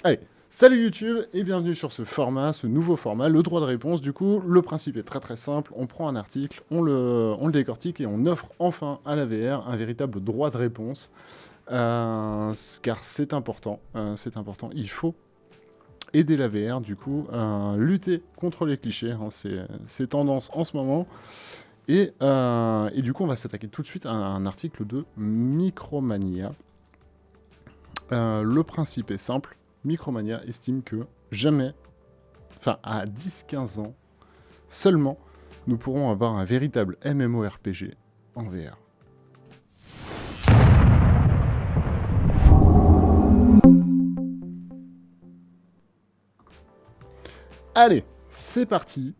Allez, salut YouTube et bienvenue sur ce format, ce nouveau format, le droit de réponse. Du coup, le principe est très très simple. On prend un article, on le décortique et on offre enfin à la VR un véritable droit de réponse. Car c'est important, il faut aider la VR, du coup, lutter contre les clichés, hein, c'est tendance en ce moment. Et du coup, on va s'attaquer tout de suite à un article de Micromania. Le principe est simple. Micromania estime que jamais, enfin à 10-15 ans seulement, nous pourrons avoir un véritable MMORPG en VR. Allez, c'est parti.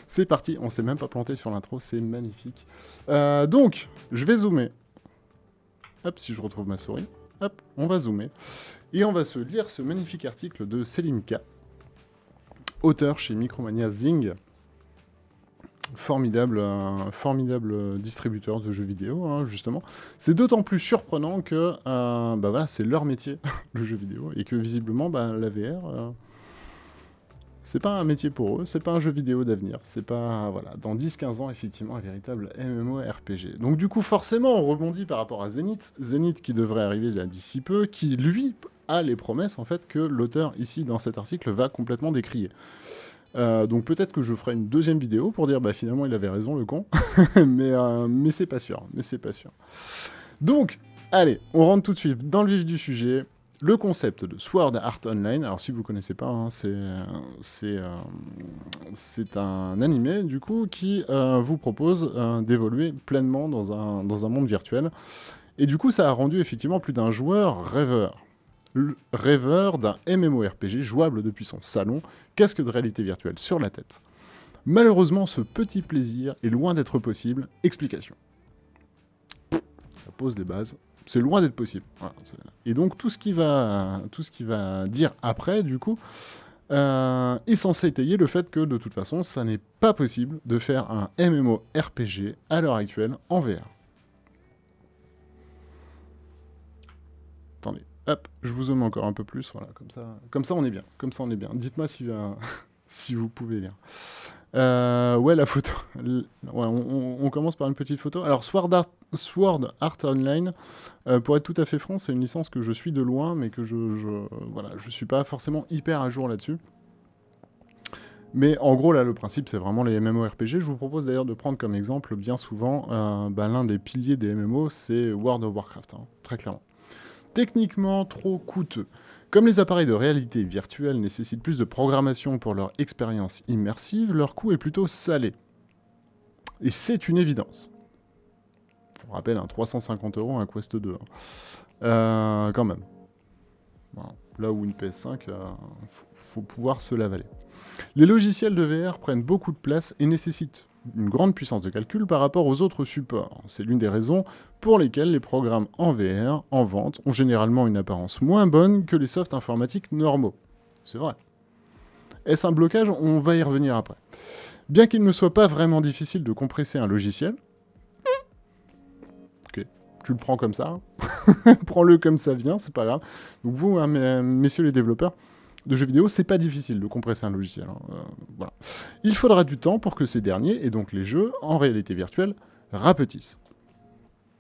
C'est parti, on s'est même pas planté sur l'intro, c'est magnifique. Donc, je vais zoomer. Hop, si je retrouve ma souris. Hop, on va zoomer. Et on va se lire ce magnifique article de Selimka, auteur chez Micromania Zing. Formidable distributeur de jeux vidéo, hein, justement. C'est d'autant plus surprenant que voilà, c'est leur métier, le jeu vidéo, et que visiblement, la VR, c'est pas un métier pour eux, c'est pas un jeu vidéo d'avenir, c'est pas, voilà, dans 10-15 ans, effectivement, un véritable MMORPG. Donc du coup, forcément, on rebondit par rapport à Zenith, qui devrait arriver là d'ici peu, qui, lui, a les promesses, en fait, que l'auteur, ici, dans cet article, va complètement décrier. Donc peut-être que je ferai une deuxième vidéo pour dire finalement il avait raison le con, mais c'est pas sûr, Donc, allez, on rentre tout de suite dans le vif du sujet. Le concept de Sword Art Online, alors si vous connaissez pas, hein, c'est un animé du coup qui vous propose d'évoluer pleinement dans un monde virtuel. Et du coup ça a rendu effectivement plus d'un joueur rêveur. Rêveur d'un MMORPG jouable depuis son salon, casque de réalité virtuelle sur la tête. Malheureusement, ce petit plaisir est loin d'être possible. Explication. Ça pose des bases. C'est loin d'être possible. Voilà, et donc tout ce qui va dire après, du coup, est censé étayer le fait que de toute façon, ça n'est pas possible de faire un MMORPG à l'heure actuelle en VR. Attendez. Hop, je vous zoome encore un peu plus, voilà, comme ça on est bien, Dites-moi si, si vous pouvez lire. Ouais, la photo. Ouais, on commence par une petite photo. Alors, Sword Art Online, pour être tout à fait franc, c'est une licence que je suis de loin, mais que je suis pas forcément hyper à jour là-dessus. Mais en gros, là, le principe, c'est vraiment les MMORPG. Je vous propose d'ailleurs de prendre comme exemple, bien souvent, l'un des piliers des MMO, c'est World of Warcraft, hein, très clairement. Techniquement trop coûteux. Comme les appareils de réalité virtuelle nécessitent plus de programmation pour leur expérience immersive, leur coût est plutôt salé. Et c'est une évidence. On rappelle, 350 € un Quest 2. Quand même. Voilà. Là où une PS5, faut pouvoir se l'avaler. Les logiciels de VR prennent beaucoup de place et nécessitent une grande puissance de calcul par rapport aux autres supports. C'est l'une des raisons pour lesquelles les programmes en VR, en vente, ont généralement une apparence moins bonne que les softs informatiques normaux. C'est vrai. Est-ce un blocage? On va y revenir après. Bien qu'il ne soit pas vraiment difficile de compresser un logiciel, ok, tu le prends comme ça, prends-le comme ça vient, c'est pas grave. Donc vous, hein, messieurs les développeurs de jeux vidéo, c'est pas difficile de compresser un logiciel. Hein. Voilà. Il faudra du temps pour que ces derniers, et donc les jeux en réalité virtuelle, rapetissent.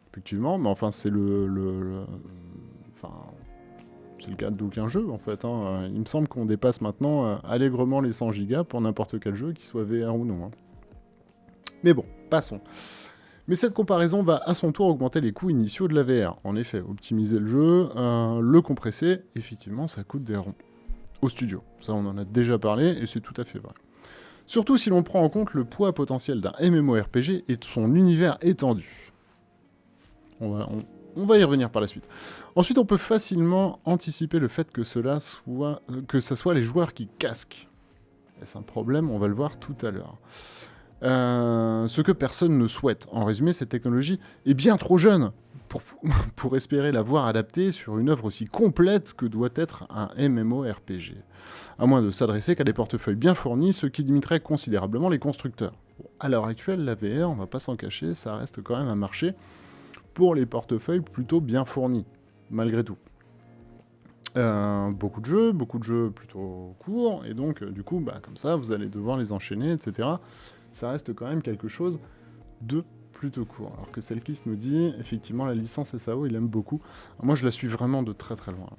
Effectivement, mais enfin c'est enfin, c'est le cas d'aucun jeu en fait. Hein. Il me semble qu'on dépasse maintenant allègrement les 100 Go pour n'importe quel jeu, qu'il soit VR ou non. Hein. Mais bon, passons. Mais cette comparaison va à son tour augmenter les coûts initiaux de la VR. En effet, optimiser le jeu, le compresser, effectivement, ça coûte des ronds. Au studio. Ça, on en a déjà parlé, et c'est tout à fait vrai. Surtout si l'on prend en compte le poids potentiel d'un MMORPG et de son univers étendu. On va y revenir par la suite. Ensuite, on peut facilement anticiper le fait que ça soit les joueurs qui casquent. Est-ce un problème? On va le voir tout à l'heure. Ce que personne ne souhaite. En résumé, cette technologie est bien trop jeune pour espérer la voir adaptée sur une œuvre aussi complète que doit être un MMORPG. À moins de s'adresser qu'à des portefeuilles bien fournis, ce qui limiterait considérablement les constructeurs. Bon, à l'heure actuelle, la VR, on va pas s'en cacher, ça reste quand même un marché pour les portefeuilles plutôt bien fournis, malgré tout. Beaucoup de jeux plutôt courts, et donc du coup, bah, comme ça, vous allez devoir les enchaîner, etc. Ça reste quand même quelque chose de plutôt court. Alors que Selkis nous dit, effectivement, la licence SAO, il aime beaucoup. Moi, je la suis vraiment de très très loin.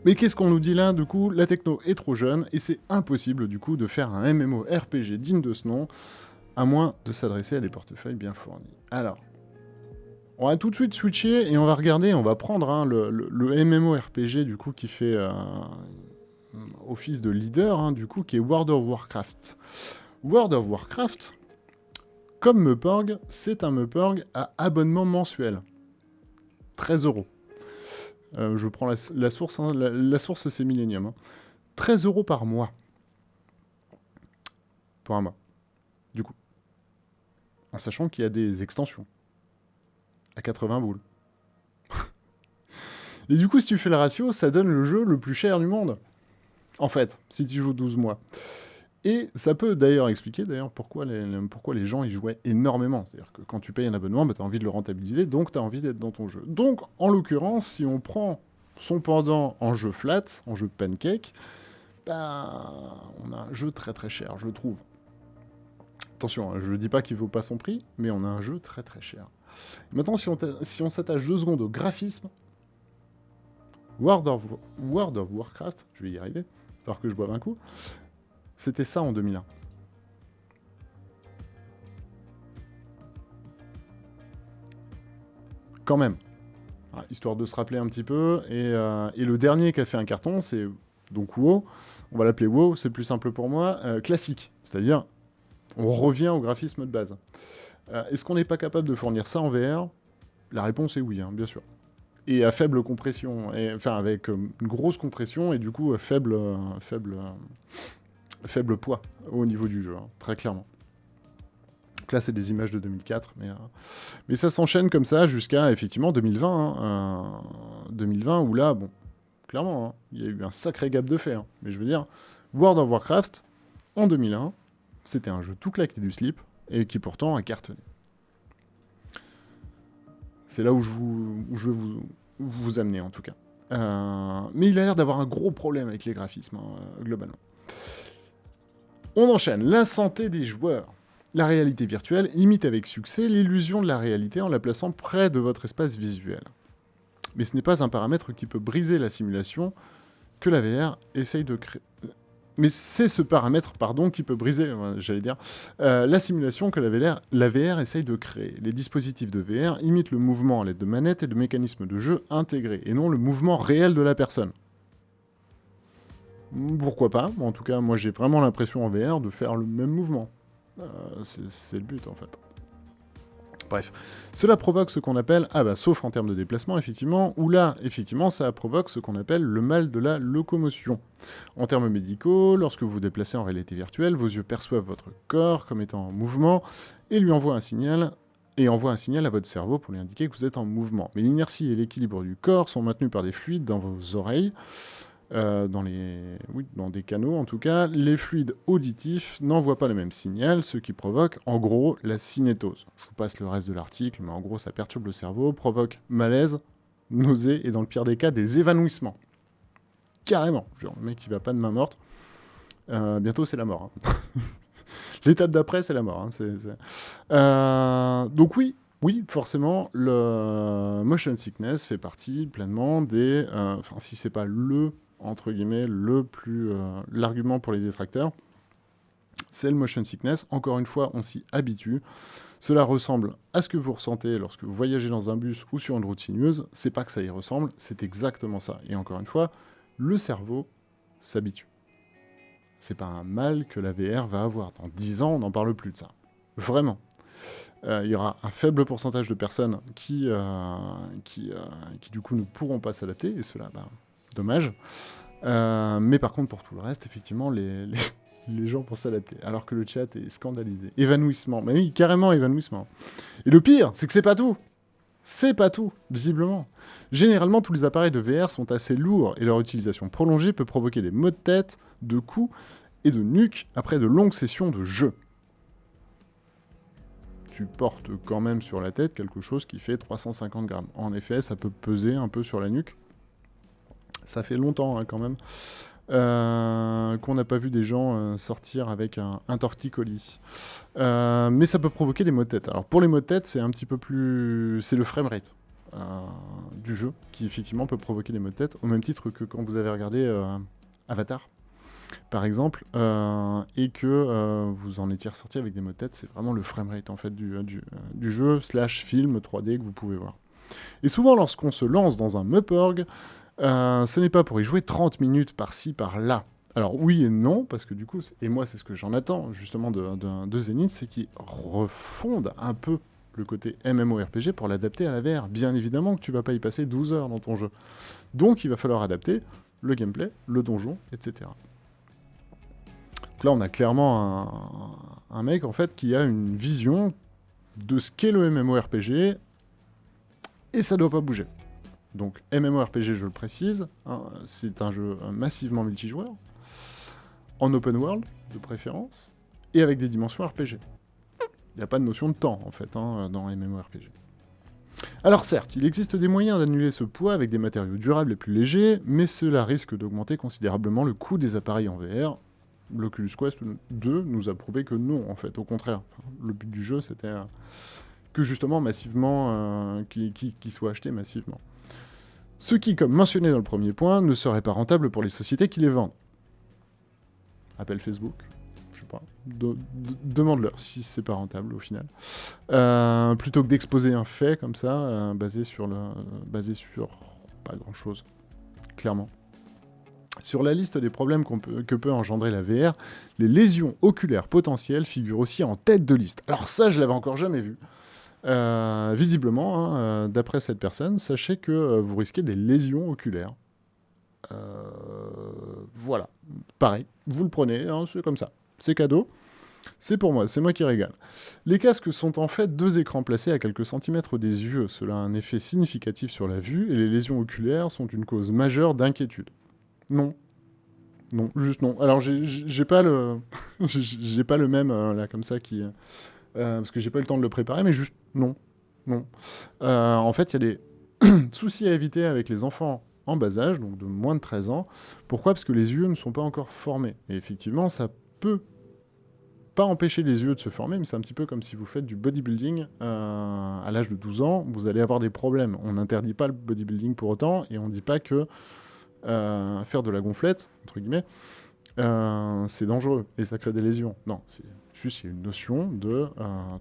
Mais qu'est-ce qu'on nous dit là, du coup? La techno est trop jeune, et c'est impossible, du coup, de faire un MMORPG digne de ce nom, à moins de s'adresser à des portefeuilles bien fournis. Alors, on va tout de suite switcher, et on va regarder, on va prendre hein, le MMORPG, du coup, qui fait office de leader, hein, du coup, qui est World of Warcraft. World of Warcraft, comme Meporg, c'est un Meporg à abonnement mensuel. 13 €. Je prends la source, hein, la source c'est Millennium. Hein. 13 € par mois. Pour un mois. Du coup. En sachant qu'il y a des extensions. À 80 boules. Et du coup, si tu fais le ratio, ça donne le jeu le plus cher du monde. En fait, si tu joues 12 mois. Et ça peut d'ailleurs expliquer pourquoi les gens y jouaient énormément. C'est-à-dire que quand tu payes un abonnement, bah, tu as envie de le rentabiliser, donc tu as envie d'être dans ton jeu. Donc, en l'occurrence, si on prend son pendant en jeu flat, en jeu pancake, bah, on a un jeu très très cher, je trouve. Attention, je ne dis pas qu'il ne vaut pas son prix, mais on a un jeu très très cher. Maintenant, si on s'attache 2 secondes au graphisme, World of Warcraft, je vais y arriver, alors que je boive un coup, c'était ça en 2001. Quand même. Histoire de se rappeler un petit peu. Et le dernier qui a fait un carton, c'est donc WoW. On va l'appeler WoW, c'est plus simple pour moi. Classique. C'est-à-dire, on revient au graphisme de base. Est-ce qu'on n'est pas capable de fournir ça en VR? La réponse est oui, hein, bien sûr. Et à faible compression. Enfin, avec une grosse compression et du coup, faible poids au niveau du jeu, hein, très clairement. Donc là, c'est des images de 2004, mais ça s'enchaîne comme ça jusqu'à, effectivement, 2020. Hein, 2020, où là, bon, clairement, hein, il y a eu un sacré gap de fait. Hein. Mais je veux dire, World of Warcraft, en 2001, c'était un jeu tout claqué du slip, et qui pourtant a cartonné. C'est là où je veux vous amener, en tout cas. Mais il a l'air d'avoir un gros problème avec les graphismes, hein, globalement. On enchaîne. La santé des joueurs. La réalité virtuelle imite avec succès l'illusion de la réalité en la plaçant près de votre espace visuel. Mais ce n'est pas un paramètre qui peut briser la simulation que la VR essaye de créer. Mais c'est ce paramètre, qui peut briser, la simulation que la VR essaye de créer. Les dispositifs de VR imitent le mouvement à l'aide de manettes et de mécanismes de jeu intégrés, et non le mouvement réel de la personne. Pourquoi pas? En tout cas, moi j'ai vraiment l'impression en VR de faire le même mouvement. C'est le but en fait. Bref, cela provoque ce qu'on appelle, sauf en termes de déplacement effectivement, où là, effectivement, ça provoque ce qu'on appelle le mal de la locomotion. En termes médicaux, lorsque vous vous déplacez en réalité virtuelle, vos yeux perçoivent votre corps comme étant en mouvement et lui envoient un signal, à votre cerveau pour lui indiquer que vous êtes en mouvement. Mais l'inertie et l'équilibre du corps sont maintenus par des fluides dans vos oreilles, dans des canaux en tout cas, les fluides auditifs n'envoient pas le même signal, ce qui provoque en gros la cinétose. Je vous passe le reste de l'article, mais en gros ça perturbe le cerveau, provoque malaise, nausée et dans le pire des cas des évanouissements. Carrément, genre le mec qui va pas de main morte, bientôt c'est la mort. Hein. L'étape d'après c'est la mort. Hein. Donc oui, forcément, le motion sickness fait partie pleinement des... si c'est pas entre guillemets, l'argument pour les détracteurs, c'est le motion sickness. Encore une fois, on s'y habitue. Cela ressemble à ce que vous ressentez lorsque vous voyagez dans un bus ou sur une route sinueuse. C'est pas que ça y ressemble, c'est exactement ça. Et encore une fois, le cerveau s'habitue. C'est pas un mal que la VR va avoir. Dans 10 ans, on n'en parle plus de ça. Vraiment. Il y aura un faible pourcentage de personnes qui du coup ne pourront pas s'adapter, et cela, dommage. Mais par contre, pour tout le reste, effectivement, les gens vont s'adapter, alors que le chat est scandalisé. Évanouissement, mais oui, carrément évanouissement. Et le pire, c'est que c'est pas tout. C'est pas tout, visiblement. Généralement, tous les appareils de VR sont assez lourds, et leur utilisation prolongée peut provoquer des maux de tête, de coups et de nuque après de longues sessions de jeu. Tu portes quand même sur la tête quelque chose qui fait 350 grammes. En effet, ça peut peser un peu sur la nuque. Ça fait longtemps, hein, quand même, qu'on n'a pas vu des gens sortir avec un torticolis. Mais ça peut provoquer des maux de tête. Alors pour les maux de tête, c'est un petit peu plus... C'est le framerate du jeu qui effectivement peut provoquer des maux de tête, au même titre que quand vous avez regardé Avatar, par exemple, et que vous en étiez ressorti avec des maux de tête. C'est vraiment le framerate en fait du jeu, slash film 3D que vous pouvez voir. Et souvent lorsqu'on se lance dans un Muporg, ce n'est pas pour y jouer 30 minutes par-ci, par-là. Alors oui et non, parce que du coup, et moi c'est ce que j'en attends justement de Zenith, c'est qu'ils refondent un peu le côté MMORPG pour l'adapter à la VR. Bien évidemment que tu vas pas y passer 12 heures dans ton jeu. Donc il va falloir adapter le gameplay, le donjon, etc. Donc là on a clairement un mec en fait qui a une vision de ce qu'est le MMORPG et ça doit pas bouger. Donc MMORPG, je le précise, hein, c'est un jeu massivement multijoueur, en open world de préférence, et avec des dimensions RPG. Il n'y a pas de notion de temps en fait hein, dans MMORPG. Alors certes, il existe des moyens d'annuler ce poids avec des matériaux durables et plus légers, mais cela risque d'augmenter considérablement le coût des appareils en VR. L'Oculus Quest 2 nous a prouvé que non en fait, au contraire. Enfin, le but du jeu c'était que justement massivement, qui soit acheté massivement. Ce qui, comme mentionné dans le premier point, ne serait pas rentable pour les sociétés qui les vendent. Appelle Facebook, je sais pas. Demande-leur si c'est pas rentable au final. Plutôt que d'exposer un fait comme ça, basé sur pas grand-chose, clairement. Sur la liste des problèmes que peut engendrer la VR, les lésions oculaires potentielles figurent aussi en tête de liste. Alors ça, je l'avais encore jamais vu. Visiblement, hein, d'après cette personne, sachez que vous risquez des lésions oculaires. Voilà, pareil, vous le prenez, hein, c'est comme ça, c'est cadeau, c'est pour moi, c'est moi qui régale. Les casques sont en fait deux écrans placés à quelques centimètres des yeux, cela a un effet significatif sur la vue, et les lésions oculaires sont une cause majeure d'inquiétude. Non, juste non. Alors j'ai pas le, j'ai pas le même là comme ça qui... parce que j'ai pas eu le temps de le préparer, mais juste non. En fait, il y a des soucis à éviter avec les enfants en bas âge, donc de moins de 13 ans. Pourquoi ? Parce que les yeux ne sont pas encore formés. Et effectivement, ça peut pas empêcher les yeux de se former, mais c'est un petit peu comme si vous faites du bodybuilding à l'âge de 12 ans, vous allez avoir des problèmes. On n'interdit pas le bodybuilding pour autant, et on ne dit pas que faire de la gonflette, entre guillemets, c'est dangereux et ça crée des lésions. Non, c'est juste il y a une notion de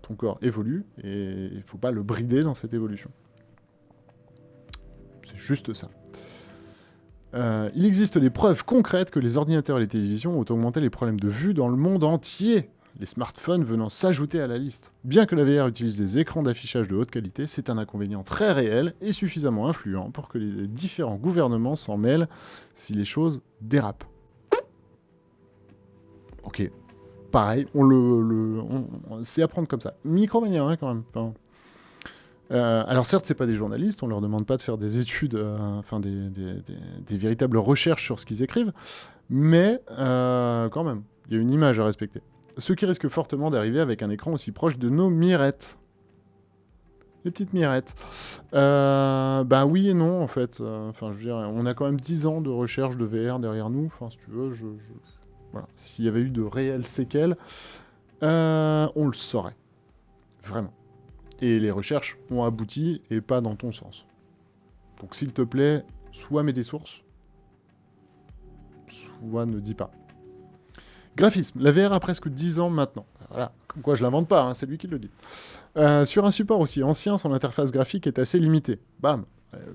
ton corps évolue et il ne faut pas le brider dans cette évolution. C'est juste ça. Il existe des preuves concrètes que les ordinateurs et les télévisions ont augmenté les problèmes de vue dans le monde entier, les smartphones venant s'ajouter à la liste. Bien que la VR utilise des écrans d'affichage de haute qualité, c'est un inconvénient très réel et suffisamment influent pour que les différents gouvernements s'en mêlent si les choses dérapent. Ok, pareil, c'est à prendre comme ça. Micromania, hein, quand même. Enfin, alors certes, c'est pas des journalistes, on leur demande pas de faire des études, enfin des véritables recherches sur ce qu'ils écrivent, mais quand même, il y a une image à respecter. Ce qui risque fortement d'arriver avec un écran aussi proche de nos mirettes. Les petites mirettes. Bah oui et non, en fait. Enfin, je veux dire, on a quand même 10 ans de recherche de VR derrière nous. Enfin, si tu veux, voilà. S'il y avait eu de réelles séquelles, on le saurait. Vraiment. Et les recherches ont abouti et pas dans ton sens. Donc s'il te plaît, soit mets des sources, soit ne dis pas. Graphisme. La VR a presque 10 ans maintenant. Voilà. Comme quoi je l'invente pas, hein, c'est lui qui le dit. Sur un support aussi ancien, son interface graphique est assez limitée. Bam.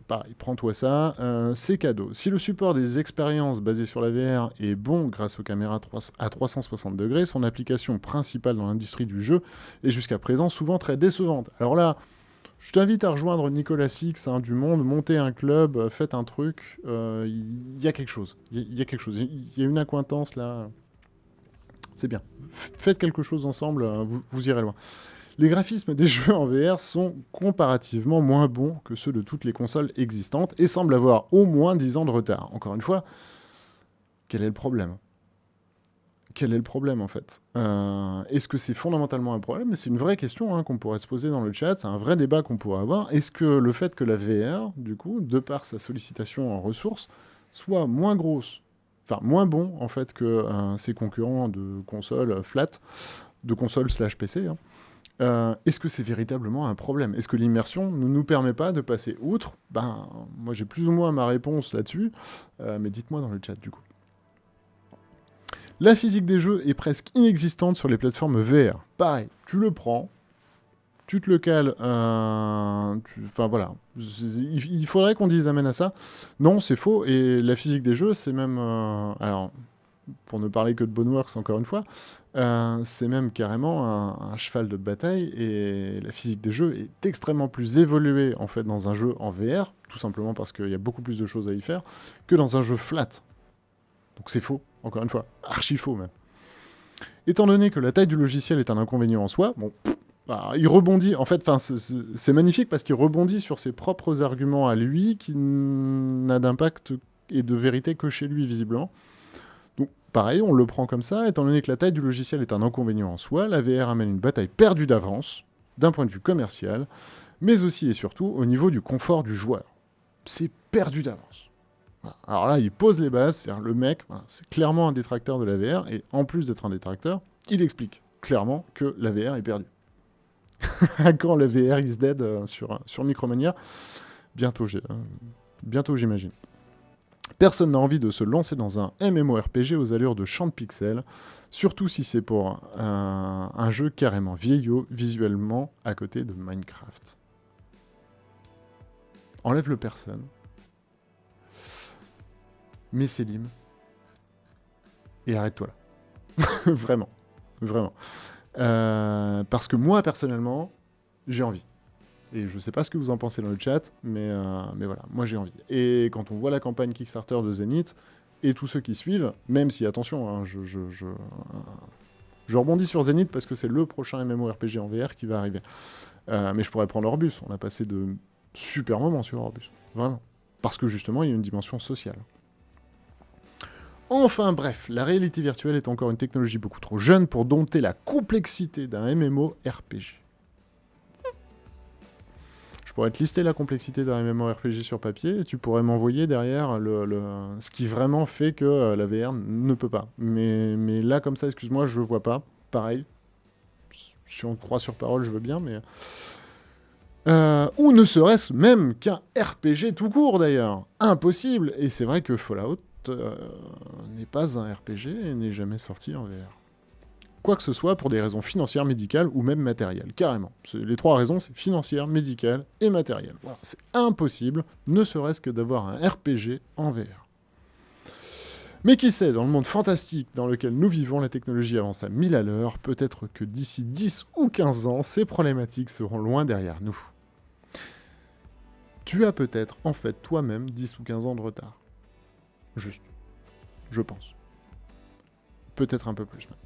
Pareil, prends-toi ça, c'est cadeau. Si le support des expériences basées sur la VR est bon grâce aux caméras à 360 degrés, son application principale dans l'industrie du jeu est jusqu'à présent souvent très décevante. Alors là, je t'invite à rejoindre Nicolas Six du Monde, montez un club, faites un truc, il y a quelque chose. Il y a quelque chose. Il y a une accointance là. C'est bien. Faites quelque chose ensemble, vous irez loin. Les graphismes des jeux en VR sont comparativement moins bons que ceux de toutes les consoles existantes et semblent avoir au moins 10 ans de retard. Encore une fois, quel est le problème ? Quel est le problème en fait ? Est-ce que c'est fondamentalement un problème ? C'est une vraie question hein, qu'on pourrait se poser dans le chat, c'est un vrai débat qu'on pourrait avoir. Est-ce que le fait que la VR, du coup, de par sa sollicitation en ressources, soit moins grosse, enfin moins bon en fait que ses concurrents de consoles flat, de consoles slash PC, hein. Est-ce que c'est véritablement un problème? Est-ce que l'immersion ne nous permet pas de passer outre? Ben, moi j'ai plus ou moins ma réponse là-dessus, mais dites-moi dans le chat du coup. La physique des jeux est presque inexistante sur les plateformes VR. Pareil, tu le prends, tu te le cales, enfin voilà, il faudrait qu'on dise amène à ça. Non, c'est faux, et la physique des jeux, c'est même... alors, pour ne parler que de Boneworks encore une fois, c'est même carrément un cheval de bataille, et la physique des jeux est extrêmement plus évoluée en fait dans un jeu en VR, tout simplement parce qu'il y a beaucoup plus de choses à y faire, que dans un jeu flat. Donc c'est faux, encore une fois, archi faux même. Étant donné que la taille du logiciel est un inconvénient en soi, bon, bah, il rebondit, en fait, c'est magnifique parce qu'il rebondit sur ses propres arguments à lui, qui n'a d'impact et de vérité que chez lui, visiblement. Donc, pareil, on le prend comme ça, étant donné que la taille du logiciel est un inconvénient en soi, la VR amène une bataille perdue d'avance, d'un point de vue commercial, mais aussi et surtout au niveau du confort du joueur. C'est perdu d'avance. Alors là, il pose les bases, c'est-à-dire le mec, voilà, c'est clairement un détracteur de la VR, et en plus d'être un détracteur, il explique clairement que la VR est perdue. Quand la VR is dead sur Micromania, bientôt j'imagine. Personne n'a envie de se lancer dans un MMORPG aux allures de champ de pixels, surtout si c'est pour un jeu carrément vieillot visuellement à côté de Minecraft. Enlève le personne. Mets Selim. Et arrête-toi là. Vraiment. Vraiment. Parce que moi, personnellement, j'ai envie. Et je sais pas ce que vous en pensez dans le chat, mais voilà, moi j'ai envie. Et quand on voit la campagne Kickstarter de Zenith, et tous ceux qui suivent, même si, attention, hein, je rebondis sur Zenith parce que c'est le prochain MMORPG en VR qui va arriver. Mais je pourrais prendre Orbus, on a passé de super moments sur Orbus, vraiment. Parce que justement, il y a une dimension sociale. Enfin bref, la réalité virtuelle est encore une technologie beaucoup trop jeune pour dompter la complexité d'un MMORPG. Je pourrais te lister la complexité d'un MMORPG sur papier, et tu pourrais m'envoyer derrière ce qui vraiment fait que la VR ne peut pas. Mais là, comme ça, excuse-moi, je vois pas. Pareil, si on te croit sur parole, je veux bien, mais... ou ne serait-ce même qu'un RPG tout court, d'ailleurs. Impossible. Et c'est vrai que Fallout n'est pas un RPG et n'est jamais sorti en VR. Quoi que ce soit pour des raisons financières, médicales ou même matérielles, carrément. Les trois raisons, c'est financière, médicale et matérielle. Voilà. C'est impossible, ne serait-ce que d'avoir un RPG en VR. Mais qui sait, dans le monde fantastique dans lequel nous vivons, la technologie avance à 1000 à l'heure, peut-être que d'ici 10 ou 15 ans, ces problématiques seront loin derrière nous. Tu as peut-être, en fait, toi-même, 10 ou 15 ans de retard. Juste. Je pense. Peut-être un peu plus, même.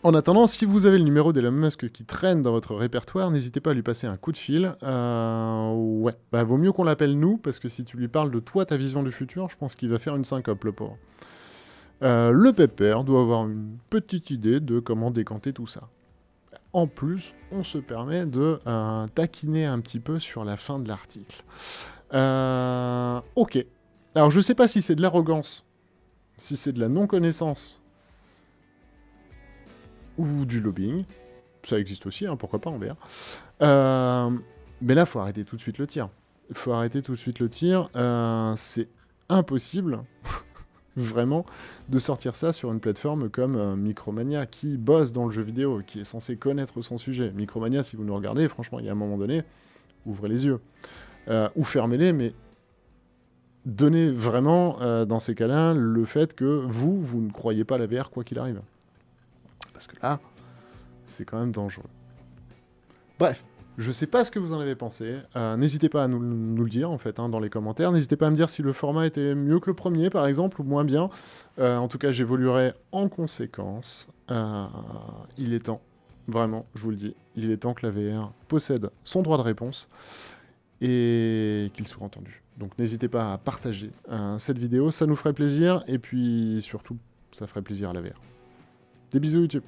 En attendant, si vous avez le numéro d'Elon Musk qui traîne dans votre répertoire, n'hésitez pas à lui passer un coup de fil. Ouais, bah vaut mieux qu'on l'appelle nous, parce que si tu lui parles de toi, ta vision du futur, je pense qu'il va faire une syncope, le pauvre. Le pépère doit avoir une petite idée de comment décanter tout ça. En plus, on se permet de taquiner un petit peu sur la fin de l'article. Ok. Alors, je sais pas si c'est de l'arrogance, si c'est de la non-connaissance, ou du lobbying. Ça existe aussi, hein, pourquoi pas en VR. Mais là, faut arrêter tout de suite le tir. Faut arrêter tout de suite le tir. C'est impossible, vraiment, de sortir ça sur une plateforme comme Micromania, qui bosse dans le jeu vidéo, qui est censé connaître son sujet. Micromania, si vous nous regardez, franchement, il y a un moment donné, ouvrez les yeux. Ou fermez-les, mais donnez vraiment, dans ces cas-là, le fait que vous ne croyez pas à la VR, quoi qu'il arrive. Parce que là, c'est quand même dangereux. Bref, je sais pas ce que vous en avez pensé. N'hésitez pas à nous le dire, en fait, hein, dans les commentaires. N'hésitez pas à me dire si le format était mieux que le premier, par exemple, ou moins bien. En tout cas, j'évoluerai en conséquence. Il est temps, vraiment, je vous le dis, il est temps que la VR possède son droit de réponse et qu'il soit entendu. Donc n'hésitez pas à partager cette vidéo, ça nous ferait plaisir. Et puis, surtout, ça ferait plaisir à la VR. Des bisous YouTube.